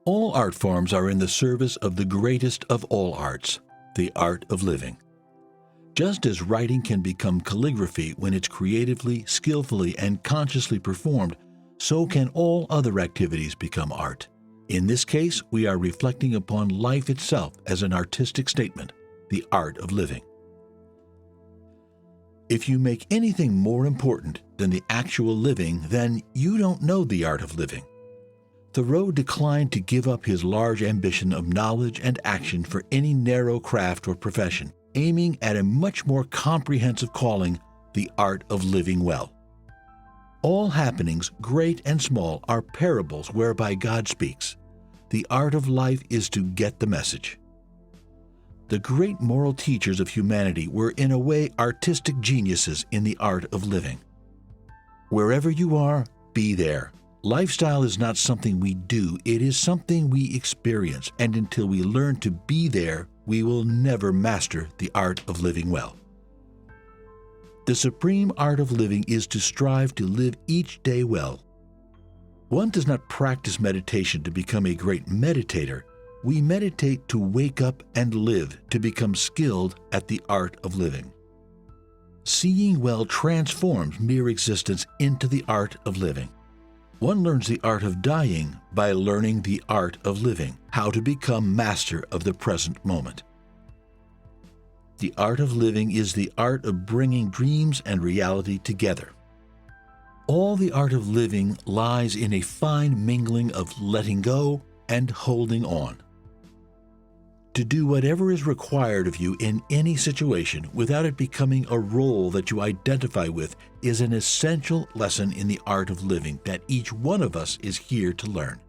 All art forms are in the service of the greatest of all arts, the art of living. Just as writing can become calligraphy when it's creatively, skillfully, and consciously performed, so can all other activities become art. In this case, we are reflecting upon life itself as an artistic statement, the art of living. If you make anything more important than the actual living, then you don't know the art of living. Thoreau declined to give up his large ambition of knowledge and action for any narrow craft or profession, aiming at a much more comprehensive calling, the art of living well. All happenings, great and small, are parables whereby God speaks. The art of life is to get the message. The great moral teachers of humanity were in a way artistic geniuses in the art of living. Wherever you are, be there. Lifestyle is not something we do, it is something we experience, and until we learn to be there, we will never master the art of living well. The supreme art of living is to strive to live each day well. One does not practice meditation to become a great meditator. We meditate to wake up and live, to become skilled at the art of living. Seeing well transforms mere existence into the art of living. One learns the art of dying by learning the art of living, how to become master of the present moment. The art of living is the art of bringing dreams and reality together. All the art of living lies in a fine mingling of letting go and holding on. To do whatever is required of you in any situation without it becoming a role that you identify with is an essential lesson in the art of living that each one of us is here to learn.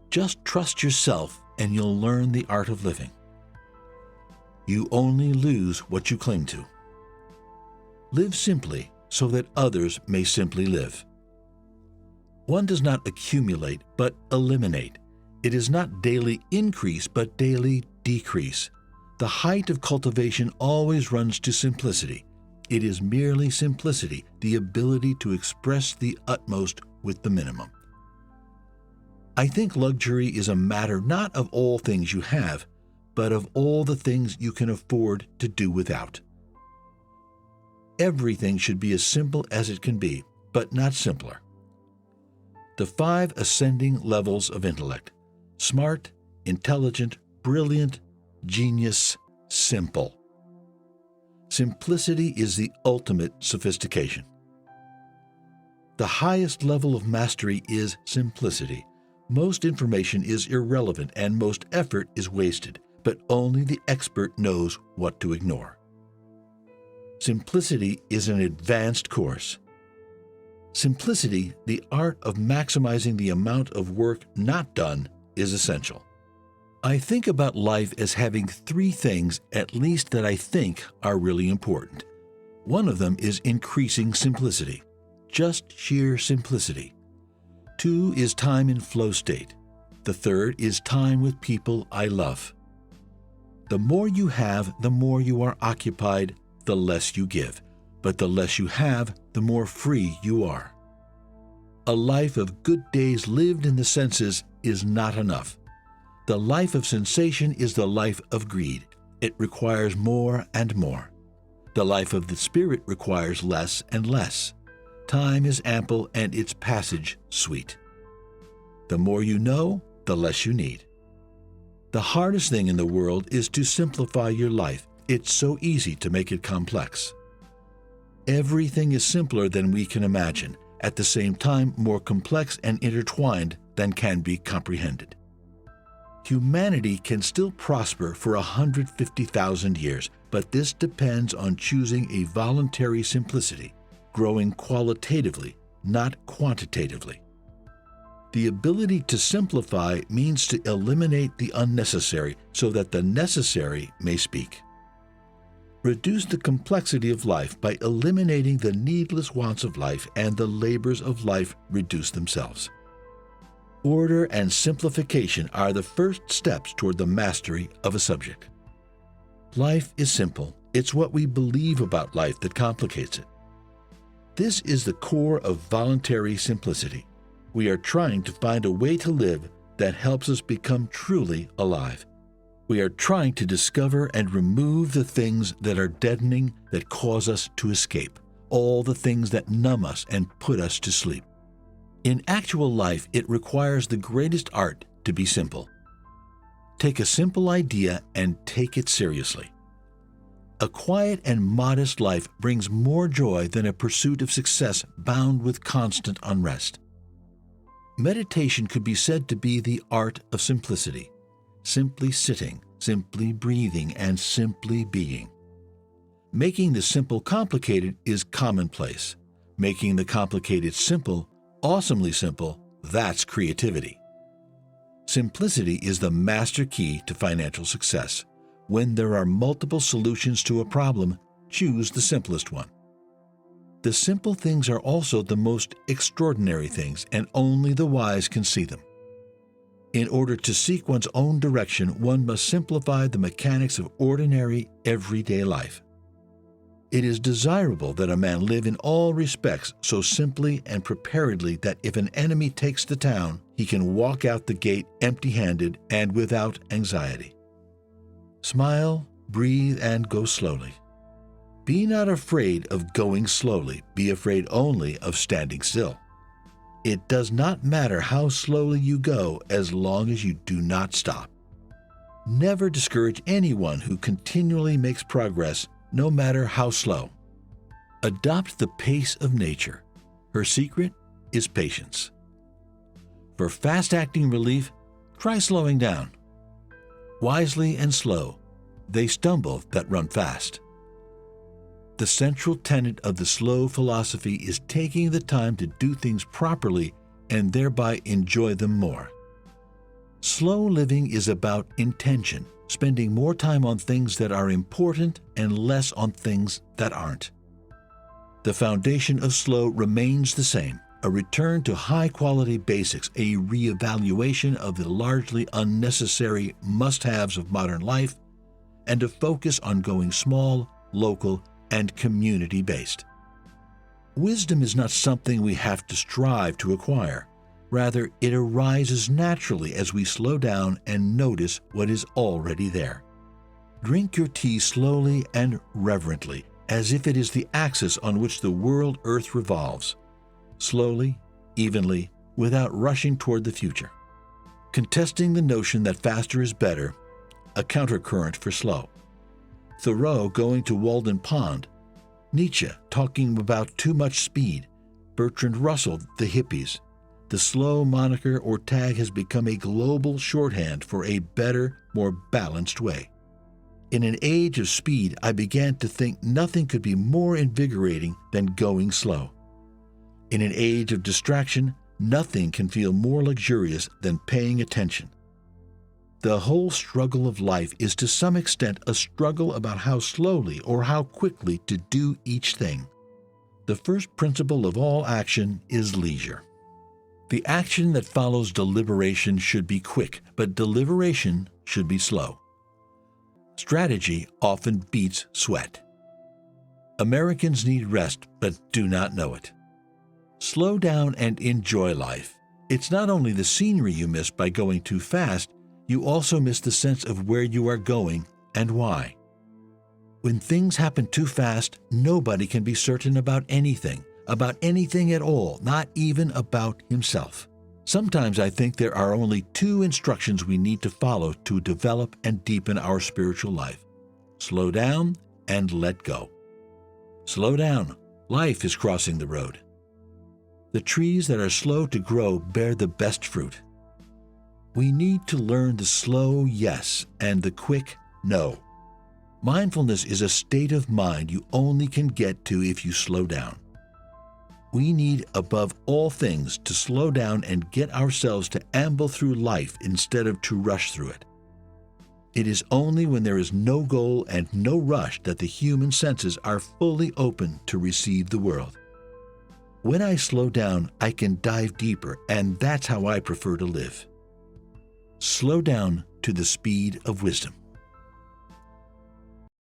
Just trust yourself and you'll learn the art of living. You only lose what you cling to. Live simply so that others may simply live. One does not accumulate but eliminate. It is not daily increase, but daily decrease. The height of cultivation always runs to simplicity. It is merely simplicity, the ability to express the utmost with the minimum. I think luxury is a matter not of all things you have, but of all the things you can afford to do without. Everything should be as simple as it can be, but not simpler. The 5 ascending levels of intellect: smart, intelligent, brilliant, genius, simple. Simplicity is the ultimate sophistication. The highest level of mastery is simplicity. Most information is irrelevant and most effort is wasted, but only the expert knows what to ignore. Simplicity is an advanced course. Simplicity, the art of maximizing the amount of work not done, is essential. I think about life as having 3 things, at least, that I think are really important. One of them is increasing simplicity, just sheer simplicity. 2 is time in flow state. The 3rd is time with people I love. The more you have, the more you are occupied, the less you give. But the less you have, the more free you are. A life of good days lived in the senses is not enough. The life of sensation is the life of greed. It requires more and more. The life of the spirit requires less and less. Time is ample and its passage sweet. The more you know, the less you need. The hardest thing in the world is to simplify your life. It's so easy to make it complex. Everything is simpler than we can imagine, at the same time more complex and intertwined than can be comprehended. Humanity can still prosper for 150,000 years, but this depends on choosing a voluntary simplicity, growing qualitatively, not quantitatively. The ability to simplify means to eliminate the unnecessary so that the necessary may speak. Reduce the complexity of life by eliminating the needless wants of life, and the labors of life reduce themselves. Order and simplification are the first steps toward the mastery of a subject. Life is simple. It's what we believe about life that complicates it. This is the core of voluntary simplicity. We are trying to find a way to live that helps us become truly alive. We are trying to discover and remove the things that are deadening, that cause us to escape, all the things that numb us and put us to sleep. In actual life, it requires the greatest art to be simple. Take a simple idea and take it seriously. A quiet and modest life brings more joy than a pursuit of success bound with constant unrest. Meditation could be said to be the art of simplicity, simply sitting, simply breathing, and simply being. Making the simple complicated is commonplace. Making the complicated simple, awesomely simple, that's creativity. Simplicity is the master key to financial success. When there are multiple solutions to a problem, choose the simplest one. The simple things are also the most extraordinary things, and only the wise can see them. In order to seek one's own direction, one must simplify the mechanics of ordinary, everyday life. It is desirable that a man live in all respects so simply and preparedly that if an enemy takes the town, he can walk out the gate empty-handed and without anxiety. Smile, breathe, and go slowly. Be not afraid of going slowly. Be afraid only of standing still. It does not matter how slowly you go as long as you do not stop. Never discourage anyone who continually makes progress, no matter how slow. Adopt the pace of nature. Her secret is patience. For fast-acting relief, try slowing down. Wisely and slow, they stumble that run fast. The central tenet of the slow philosophy is taking the time to do things properly and thereby enjoy them more. Slow living is about intention, spending more time on things that are important and less on things that aren't. The foundation of slow remains the same: a return to high-quality basics, a reevaluation of the largely unnecessary must-haves of modern life, and a focus on going small, local, and community-based. Wisdom is not something we have to strive to acquire. Rather, it arises naturally as we slow down and notice what is already there. Drink your tea slowly and reverently, as if it is the axis on which the world Earth revolves. Slowly, evenly, without rushing toward the future. Contesting the notion that faster is better, a countercurrent for slow. Thoreau going to Walden Pond, Nietzsche talking about too much speed, Bertrand Russell, the hippies. The slow moniker or tag has become a global shorthand for a better, more balanced way. In an age of speed, I began to think nothing could be more invigorating than going slow. In an age of distraction, nothing can feel more luxurious than paying attention. The whole struggle of life is to some extent a struggle about how slowly or how quickly to do each thing. The first principle of all action is leisure. The action that follows deliberation should be quick, but deliberation should be slow. Strategy often beats sweat. Americans need rest, but do not know it. Slow down and enjoy life. It's not only the scenery you miss by going too fast, you also miss the sense of where you are going and why. When things happen too fast, nobody can be certain about anything at all, not even about himself. Sometimes I think there are only two instructions we need to follow to develop and deepen our spiritual life. Slow down and let go. Slow down. Life is crossing the road. The trees that are slow to grow bear the best fruit. We need to learn the slow yes and the quick no. Mindfulness is a state of mind you only can get to if you slow down. We need, above all things, to slow down and get ourselves to amble through life instead of to rush through it. It is only when there is no goal and no rush that the human senses are fully open to receive the world. When I slow down, I can dive deeper, and that's how I prefer to live. Slow down to the speed of wisdom.